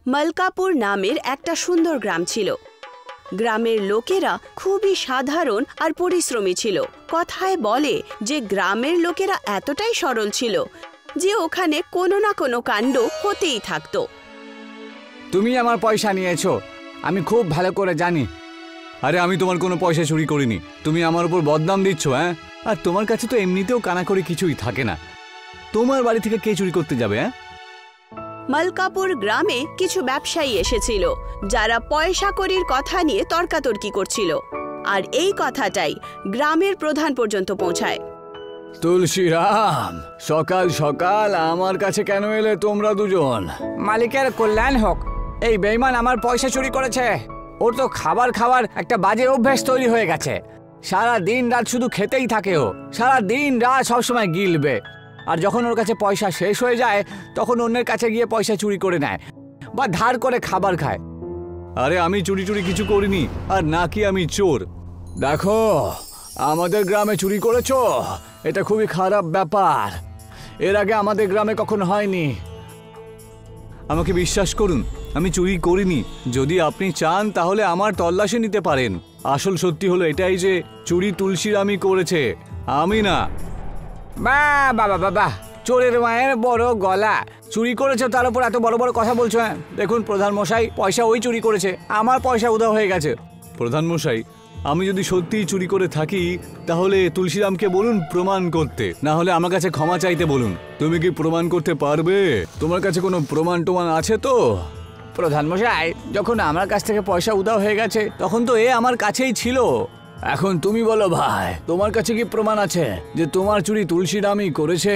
মলকাপুর নামের একটা সুন্দর গ্রাম ছিল। গ্রামের লোকেরা খুবই সাধারণ আর পরিশ্রমী ছিল। কথায় বলে যে গ্রামের লোকেরা এতটাই সরল ছিল যে ওখানে কোনো না কোনো কাণ্ড হতেই থাকতো। তুমি আমার পয়সা নিয়েছো, আমি খুব ভালো করে জানি। আরে আমি তোমার কোনো পয়সা চুরি করিনি, তুমি আমার উপর বদনাম দিচ্ছ। হ্যাঁ, আর তোমার কাছে তো এমনিতেও কানাকড়ি কিছুই থাকে না, তোমার বাড়ি থেকে কে চুরি করতে যাবে? হ্যাঁ, মলকাপুর গ্রামে কিছু ব্যবসায়ী এসেছিল যারা পয়সা কড়ির কথা নিয়ে তর্কাতর্কি করছিল, আর এই কথাটাই গ্রামের প্রধান পর্যন্ত পৌঁছায়। তুলসীরাম, সকাল সকাল আমার কাছে কেন এলে তোমরা দুজন? মালিকের কল্যাণ হোক, এই বেঈমান আমার পয়সা চুরি করেছে। ওর তো খাবার খাওয়ার একটা বাজে অভ্যাস তৈরি হয়ে গেছে। সারা দিন রাত শুধু খেতেই থাকে, ও সারা দিন রাত সবসময় গিলবে, আর যখন ওর কাছে পয়সা শেষ হয়ে যায় তখন অন্যের কাছে গিয়ে পয়সা চুরি করে নেয় বা ধার করে খাবার খায়। আরে আমি চুরি কিছু করিনি, আর নাকি আমি চোর। দেখো, আমাদের গ্রামে চুরি করেছো, এটা খুবই খারাপ ব্যাপার। এর আগে আমাদের গ্রামে কখনো হয়নি। আমাকে বিশ্বাস করুন, আমি চুরি করিনি। যদি আপনি চান তাহলে আমার তল্লাশি নিতে পারেন। আসল সত্যি হলো এটাই যে চুরি তুলসীরামই করেছে, আমি না। বাহ বাবা বাবা, চোরের মায়ের বড় গলা। চুরি করেছে তার উপর এত বড় বড় কথা বলছো? হ্যাঁ, দেখুন প্রধান মশাই, পয়সা ওই চুরি করেছে, আমার পয়সা উধাও হয়ে গেছে। প্রধান মশাই, আমি যদি সত্যিই চুরি করে থাকি তাহলে তুলসীরামকে বলুন প্রমাণ করতে, না হলে আমার কাছে ক্ষমা চাইতে বলুন। তুমি কি প্রমাণ করতে পারবে? তোমার কাছে কোনো প্রমাণ আছে তো? প্রধান মশাই, যখন আমার কাছ থেকে পয়সা উধাও হয়ে গেছে তখন তো এ আমার কাছেই ছিল। এখন তুমি বলো ভাই, তোমার কাছে কি প্রমাণ আছে যে তোমার চুরি তুলসীরামই করেছে?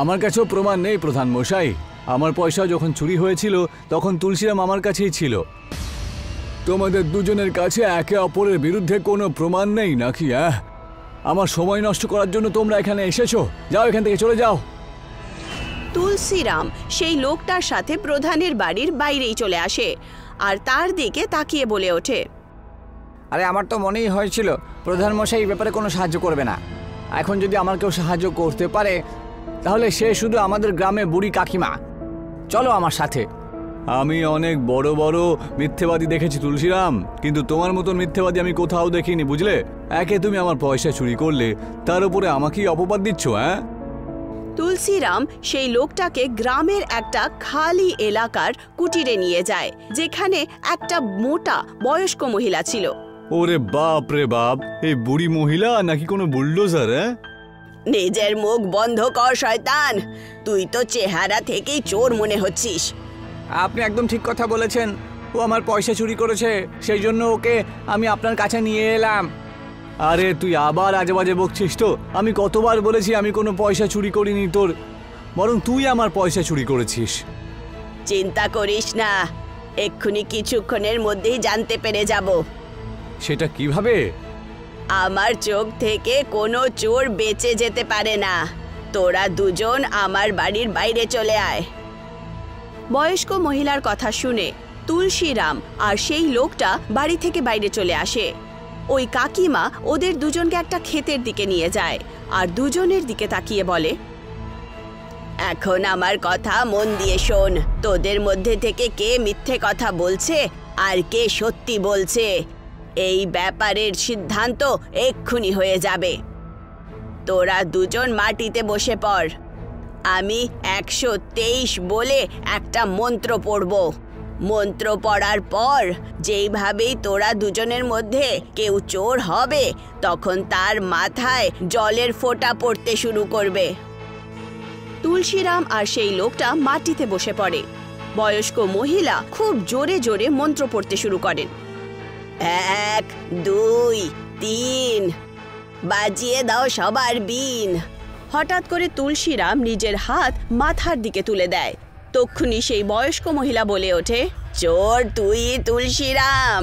আমার কাছেও প্রমাণ নেই প্রধান মশাই। আমার পয়সা যখন চুরি হয়েছিল তখন তুলসীরাম আমার কাছেই ছিল। তোমাদের দুজনের কাছে একে অপরের বিরুদ্ধে কোনো প্রমাণ নেই নাকি? আমার সময় নষ্ট করার জন্য তোমরা এখানে এসেছো? যাও, এখান থেকে চলে যাও। তুলসীরাম সেই লোকটার সাথে প্রধানের বাড়ির বাইরেই চলে আসে আর তার দিকে তাকিয়ে বলে ওঠে, আরে আমার তো মনেই হয়েছিল প্রধান মশাই এই ব্যাপারে কোনো সাহায্য করবে না। এখন যদি আমার কেউ সাহায্য করতে পারে তাহলে সে শুধু আমাদের গ্রামে বুড়ি কাকিমা। চলো আমার সাথে। আমি অনেক বড় বড় মিথ্যেবাদী দেখেছি তুলসীরাম, কিন্তু তোমার মতন মিথ্যেবাদী আমি কোথাও দেখিনি, বুঝলে? একে তুমি আমার পয়সা চুরি করলে, তার উপরে আমাকেই অপবাদ দিচ্ছ। হ্যাঁ, তুলসীরাম সেই লোকটাকে গ্রামের একটা খালি এলাকার কুটিরে নিয়ে যায়, যেখানে একটা মোটা বয়স্ক মহিলা ছিল। ওরে বাপ রে বাপ, এই বুড়ি মহিলা নাকি কোনো বুলডোজার? নিজের মুখ বন্ধ কর শয়তান, তুই তো চেহারা থেকেই চোর মনে হচ্ছিস। আপনি একদম ঠিক কথা বলেছেন, ও আমার পয়সা চুরি করেছে, সেই জন্য ওকে আমি আপনার কাছে নিয়ে এলাম। আরে তুই আবার আজেবাজে বকছিস তো? আমি কতবার বলেছি আমি কোনো পয়সা চুরি করিনি তোর, বরং তুই আমার পয়সা চুরি করেছিস। চিন্তা করিস না, এক্ষুনি কিছুক্ষণের মধ্যেই জানতে পেরে যাব। সেটা কিভাবে? আমার চোখ থেকে কোনো চোর বেঁচে যেতে পারে না। তোরা দুজন আমার বাড়ির বাইরে চলে আয়। বয়স্ক মহিলার কথা শুনে তুলসীরাম আর সেই লোকটা বাড়ি থেকে বাইরে চলে আসে। ওই কাকিমা ওদের দুজনকে একটা ক্ষেতের দিকে নিয়ে যায় আর দুজনের দিকে তাকিয়ে বলে, এখন আমার কথা মন দিয়ে শোন। তোদের মধ্যে থেকে কে মিথ্যে কথা বলছে আর কে সত্যি বলছে, এই ব্যাপারের সিদ্ধান্ত এক্ষুনি হয়ে যাবে। তোরা দুজন মাটিতে বসে পড়। আমি 123 বলে একটা মন্ত্র পড়ব। মন্ত্র পড়ার পর যেইভাবেই তোরা দুজনের মধ্যে কেউ চোর হবে তখন তার মাথায় জলের ফোঁটা পড়তে শুরু করবে। তুলসীরাম আর সেই লোকটা মাটিতে বসে পড়ে। বয়স্ক মহিলা খুব জোরে জোরে মন্ত্র পড়তে শুরু করেন। 1, 2, 3, বাজিয়ে দাও সবার বিন। হঠাৎ করে তুলসীরাম নিজের হাত মাথার দিকে তুলে দেয়। তক্ষুনি সেই বয়স্ক মহিলা বলে ওঠে, চোর তুই তুলসীরাম।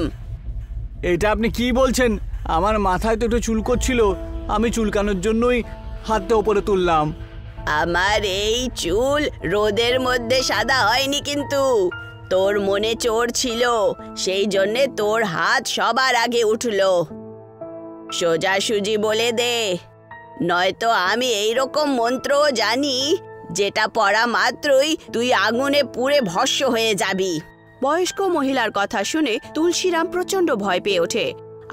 এটা আপনি কি বলছেন? আমার মাথায় তো একটু চুলকোচ্ছিল, আমি চুলকানোর জন্যই হাতটা উপরে তুললাম। আমার এই চুল রোদের মধ্যে সাদা হয়নি, কিন্তু তোর মনে চোর ছিল, সেই জন্যে তোর হাত সবার আগে উঠলো। সোজাসুজি বলে দে, নয়তো আমি এইরকম মন্ত্র জানি যেটা পড়া মাত্রই তুই আগুনে পুড়ে ভস্ম হয়ে যাবি। বয়স্ক মহিলার কথা শুনে তুলসীরাম প্রচন্ড ভয় পেয়ে ওঠে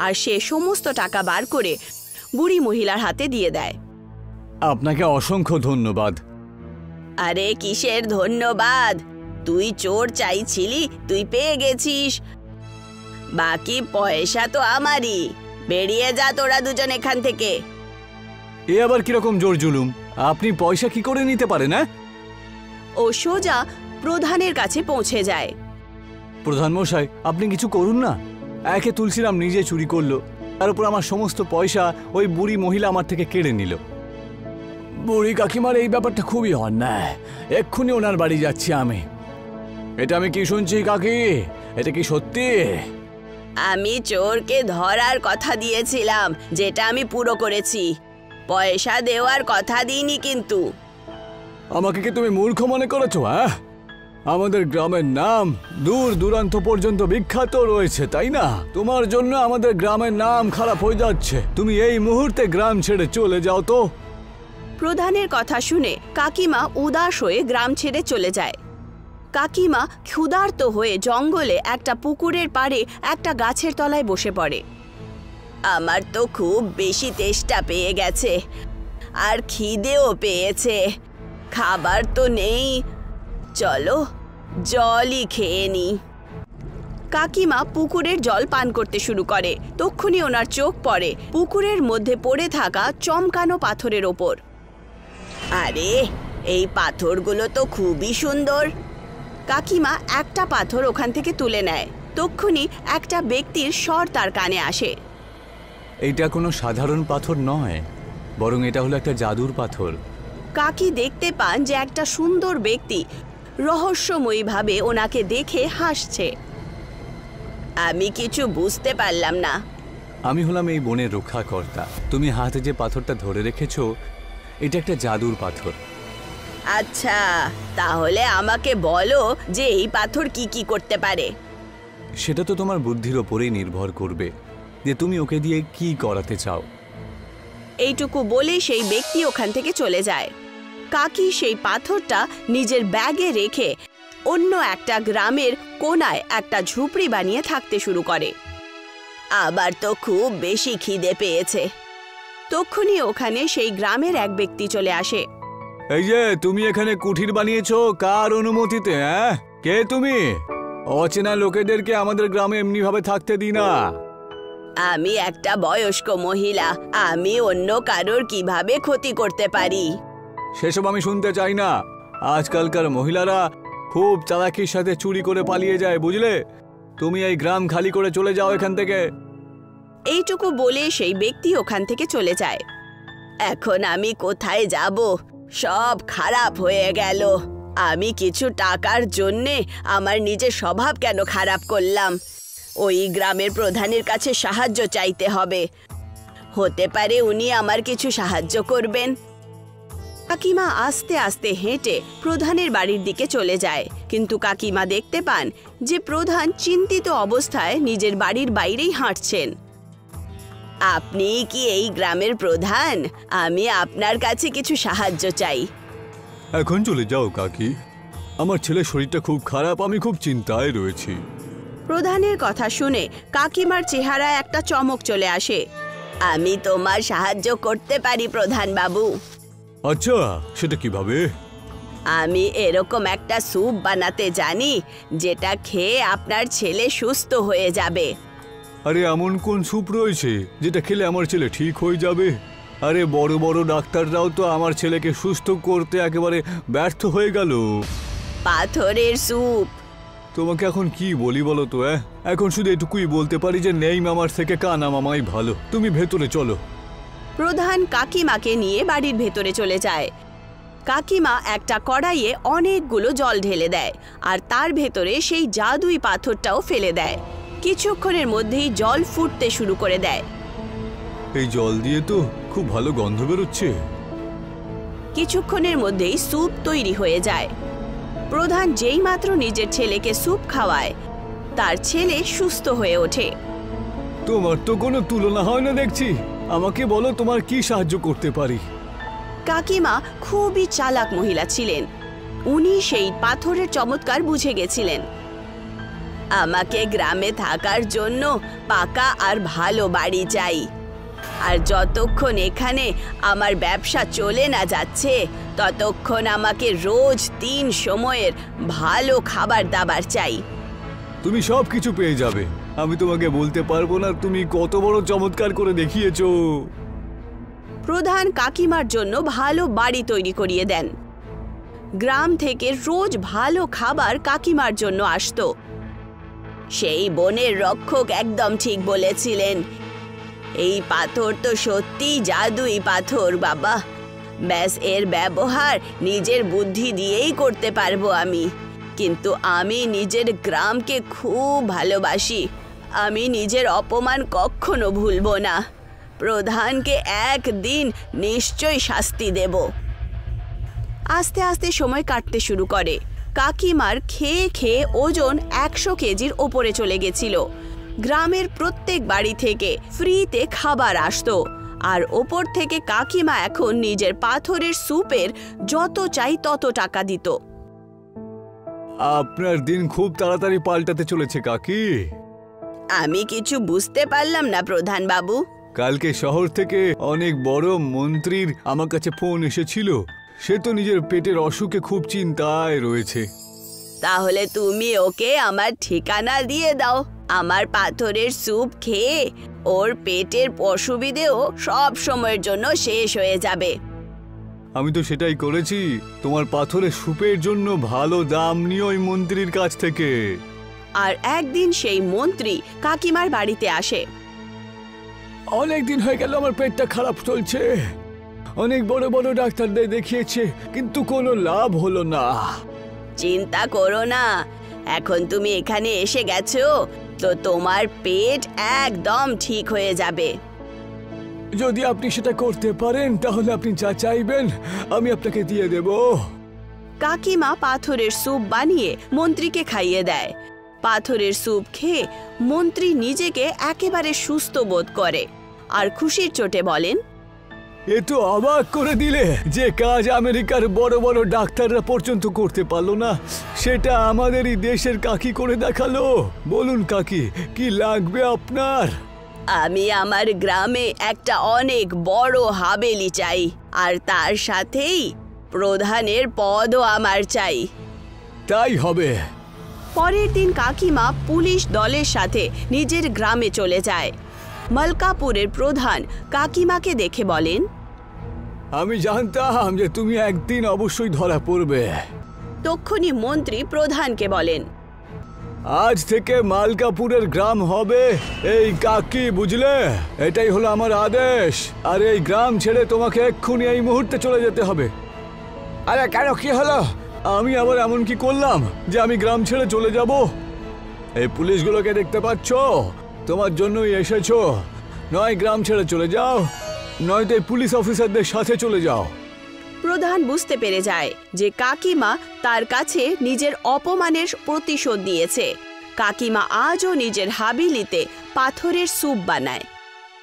আর সে সমস্ত টাকা বার করে বুড়ি মহিলার হাতে দিয়ে দেয়। আপনাকে অসংখ্য ধন্যবাদ। আরে কিসের ধন্যবাদ, তুই চোর চাইছিলি, তুই পেয়ে গেছিস, বাকি পয়সা তো আমারই। বেরিয়ে যা তোরা দুজন এখান থেকে। এ আবার কিরকম জোর জুলুম? আপনি পয়সা কি করে নিতে পারেন? না, ও সোজা প্রধানের কাছে পৌঁছে যায়। প্রধান মশাই, আপনি কিছু করুন না। একে তুলসীরাম নিজে চুরি করলো, তার উপর আমার সমস্ত পয়সা ওই বুড়ি মহিলা আমার থেকে কেড়ে নিল। বুড়ি কাকিমার এই ব্যাপারটা খুবই অন্যায়। এক্ষুনি ওনার বাড়ি যাচ্ছি আমি। এটা আমি কি শুনছি কাকি? এটা কি সত্যি? আমি চোরকে ধরার কথা দিয়েছিলাম, যেটা আমি পুরো করেছি। পয়সা দেওয়ার কথা দিইনি কিন্তু। আমাকে কি তুমি মূর্খ মনে করেছো? হ্যাঁ, আমাদের গ্রামের নাম দূর দূরান্ত পর্যন্ত বিখ্যাত রয়েছে, তাই না? তোমার জন্য আমাদের গ্রামের নাম খারাপ হয়ে যাচ্ছে। তুমি এই মুহূর্তে গ্রাম ছেড়ে চলে যাও তো। প্রধানের কথা শুনে কাকিমা উদাস হয়ে গ্রাম ছেড়ে চলে যায়। কাকিমা ক্ষুধার্ত হয়ে জঙ্গলে একটা পুকুরের পাড়ে একটা গাছের তলায় বসে পড়ে। আমার তো খুব বেশি তেষ্টা পেয়ে গেছে আর খিদেও পেয়েছে, খাবার তো নেই, চলো জলই খেয়ে নি। কাকিমা পুকুরের জল পান করতে শুরু করে। তক্ষুনি ওনার চোখ পড়ে পুকুরের মধ্যে পড়ে থাকা চমকানো পাথরের ওপর। আরে, এই পাথরগুলো তো খুবই সুন্দর। কাকিমা একটা পাথর ওখান থেকে তুলে নেয়। তক্ষুনি একটা ব্যক্তির স্বর তার কানে আসে। এইটা কোনো সাধারণ পাথর নয়, বরং এটা হলো একটা জাদুর পাথর। কাকি দেখতে পান যে একটা সুন্দর ব্যক্তি রহস্যময়ীভাবে ওনাকে দেখে হাসছে। আমি কিছু বুঝতে পারলাম না। আমি হলাম এই বনের রক্ষাকর্তা। তুমি হাতে যে পাথরটা ধরে রেখেছো, এটা একটা জাদুর পাথর। আচ্ছা, তাহলে আমাকে বলো যে এই পাথর কি কি করতে পারে। সেটা তো তোমার বুদ্ধির ওপরেই নির্ভর করবে যে তুমি ওকে দিয়ে কি করাতে চাও। এইটুকু বলে সেই ব্যক্তি ওখান থেকে চলে যায়। কাকি সেই পাথরটা নিজের ব্যাগে রেখে অন্য একটা গ্রামের কোনায় একটা ঝুপড়ি বানিয়ে থাকতে শুরু করে। আবার তো খুব বেশি খিদে পেয়েছে। তক্ষুনি ওখানে সেই গ্রামের এক ব্যক্তি চলে আসে। এই যে তুমি এখানে কুঠির বানিয়েছো, কার অনুমতিতে? হ্যাঁ, কে তুমি? অচেনা লোকেদেরকে আমাদের গ্রামে এমনি ভাবে থাকতে দিই না। আমি একটা বয়স্ক মহিলা, আমি অন্য কারোর কিভাবে ক্ষতি করতে পারি? সেসব আমি শুনতে চাই না। আজকালকার মহিলারা খুব চালাকির সাথে চুরি করে পালিয়ে যায়, বুঝলে? তুমি এই গ্রাম খালি করে চলে যাও এখান থেকে। এইটুকু বলে সেই ব্যক্তি ওখান থেকে চলে যায়। এখন আমি কোথায় যাব? সব খারাপ হয়ে গেল। আমি কিছু টাকার জন্যে আমার নিজের স্বভাব কেন খারাপ করলাম? ওই গ্রামের প্রধানের কাছে সাহায্য চাইতে হবে। হতে পারে উনি আমার কিছু সাহায্য করবেন। কাকিমা আস্তে আস্তে হেঁটে প্রধানের বাড়ির দিকে চলে যায়, কিন্তু কাকিমা দেখতে পান যে প্রধান চিন্তিত অবস্থায় নিজের বাড়ির বাইরেই হাঁটছেন। আপনি কি এই গ্রামের প্রধান? আমি আপনার কাছে কিছু সাহায্য চাই। এখন চলে যাও কাকি, আমার ছেলের শরীরটা খুব খারাপ, আমি খুব চিন্তায় রয়েছি। প্রধানের কথা শুনে কাকিমার চেহারায় একটা চমক চলে আসে। আমি তোমার সাহায্য করতে পারি প্রধান বাবু। আচ্ছা, সেটা কিভাবে? আমি এরকম একটা স্যুপ বানাতে জানি যেটা খেয়ে আপনার ছেলে সুস্থ হয়ে যাবে। আরে এমন কোন স্যুপ রয়েছে যেটা খেলে আমার ছেলে ঠিক হয়ে যাবে? আরে বড় বড় ডাক্তাররাও তো আমার ছেলেকে সুস্থ করতে একেবারে ব্যর্থ হয়ে গেল। পাথরের স্যুপ। তোমাকে এখন কি বলি বলো তো? এখন শুধু এটুকুই বলতে পারি যে নেই মামার থেকে কানা মামাই ভালো। তুমি ভেতরে চলো। প্রধান কাকিমাকে নিয়ে বাড়ির ভেতরে চলে যায়। কাকিমা একটা কড়াইয়ে অনেকগুলো জল ঢেলে দেয় আর তার ভেতরে সেই জাদুই পাথরটাও ফেলে দেয়। কিছুক্ষণের মধ্যেই জল ফুটতে শুরু করে দেয়। এই জল দিয়ে তো খুব ভালো গন্ধ বেরোচ্ছে। কিছুক্ষণের মধ্যেই স্যুপ তৈরি হয়ে যায়। প্রধান যেই মাত্র নিজের ছেলেকে স্যুপ খাওয়ায়, তার ছেলে সুস্থ হয়ে ওঠে। তোমার তো কোনো তুলনা হয় না দেখছি। আমাকে বলো তোমার কি সাহায্য করতে পারি? কাকিমা খুবই চালাক মহিলা ছিলেন। উনি সেই পাথরের চমৎকার বুঝে গেছিলেন। আমাকে গ্রামে থাকার জন্য পাকা আর ভালো বাড়ি চাই, আর যতক্ষণ এখানে আমার ব্যবসা চলে না যাচ্ছে ততক্ষণ আমাকে রোজ 3 সময়ের ভালো খাবার দাবার চাই। তুমি সব কিছু পেয়ে যাবে, আমি তোমাকে বলতে পারবো না তুমি কত বড় চমৎকার করে দেখিয়েছো। প্রধান কাকিমার জন্য ভালো বাড়ি তৈরি করিয়ে দেন। গ্রাম থেকে রোজ ভালো খাবার কাকিমার জন্য আসতো। সেই বনের রক্ষক একদম ঠিক বলেছিলেন, এই পাথর তো সত্যি জাদুই পাথর বাবা। ব্যাস এর ব্যবহার নিজের বুদ্ধি দিয়েই করতে পারবো আমি, কিন্তু আমি নিজের গ্রামকে খুব ভালোবাসি। আমি নিজের অপমান কখনো ভুলবো না। প্রধানকে একদিন নিশ্চয়ই শাস্তি দেব। আস্তে আস্তে সময় কাটতে শুরু করে। কাকিমার খেয়ে খেয়ে ওজন 100 কেজির ওপরে চলে গেছিল। গ্রামের প্রত্যেক বাড়ি থেকে ফ্রিতে খাবার আসতো, আর ওপর থেকে কাকিমা এখন নিজের পাথরের স্যুপের যত চাই তত টাকা দিত। আপনার দিন খুব তাড়াতাড়ি পাল্টাতে চলেছে কাকি। আমি কিছু বুঝতে পারলাম না প্রধান বাবু। কালকে শহর থেকে অনেক বড় মন্ত্রীর আমার কাছে ফোন এসেছিল। সে তো নিজের পেটের অসুখে খুব চিন্তায় রয়েছে। তাহলে তুমি ওকে আমার ঠিকানা দিয়ে দাও। আমার পাথরের স্যুপ খেয়ে ওর পেটের অসুবিধেও সব সময়ের জন্য শেষ হয়ে যাবে। আমি তো সেটাই করেছি। তোমার পাথরের স্যুপের জন্য ভালো দাম নিয়ে ওই মন্ত্রীর কাছ থেকে। আর একদিন সেই মন্ত্রী কাকিমার বাড়িতে আসে। অনেক দিন হয়ে গেল আমার পেটটা খারাপ চলছে। অনেক বড় বড় ডাক্তারদের দেখিয়েছে, কিন্তু কোনো লাভ হলো না। চিন্তা করো না, এখন তুমি এখানে এসে গেছো তো তোমার পেট একদম ঠিক হয়ে যাবে। যদি আপনি সেটা করতে পারেন তাহলে আপনি যা চাইবেন আমি আপনাকে দিয়ে দেব। কাকিমা পাথরের স্যুপ বানিয়ে মন্ত্রীকে খাইয়ে দেয়। পাথরের স্যুপ খেয়ে মন্ত্রী নিজেকে একেবারে সুস্থ বোধ করে আর খুশির চোটে বলেন, এ তো অবাক করে দিলে। যে কাজ আমেরিকার বড় বড় ডাক্তাররা পর্যন্ত করতে পারলো না, সেটা আমাদেরই দেশের কাকি করে দেখালো। বলুন কাকি, কি লাগবে আপনার? আমি আমার গ্রামে একটা অনেক বড় হাবেলি চাই, আর তার সাথেই প্রধানের পদও আমার চাই। তাই হবে। পরের দিন কাকিমা পুলিশ দলের সাথে নিজের গ্রামে চলে যায়। মলকাপুরের প্রধান কাকিমাকে দেখে বলেন, আমি জানতাম যে তুমি একদিন অবশ্যই ধরা পড়বে। তক্ষুনি মন্ত্রী প্রধানকে বলেন, আজ থেকে মালকাপুরের গ্রাম হবে এই কাকি, বুঝলে? এটাই হলো আমার আদেশ। আর এই গ্রাম ছেড়ে তোমাকে এক্ষুনি এই মুহূর্তে চলে যেতে হবে। আরে কেন, কি হলো? আমি আবার এমন কি করলাম যে আমি গ্রাম ছেড়ে চলে যাব? এই পুলিশগুলোকে দেখতে পাচ্ছ? তোমার জন্যই এসেছো। নয় গ্রাম ছেড়ে চলে যাও, নয়তো এই পুলিশ অফিসারদের সাথে চলে যাও। প্রধান বুঝতে পেরে যায় যে কাকিমা তার কাছে নিজের অপমানের প্রতিশোধ নিয়েছে। কাকিমা আজও নিজের হাবিলিতে পাথরের স্যুপ বানায়।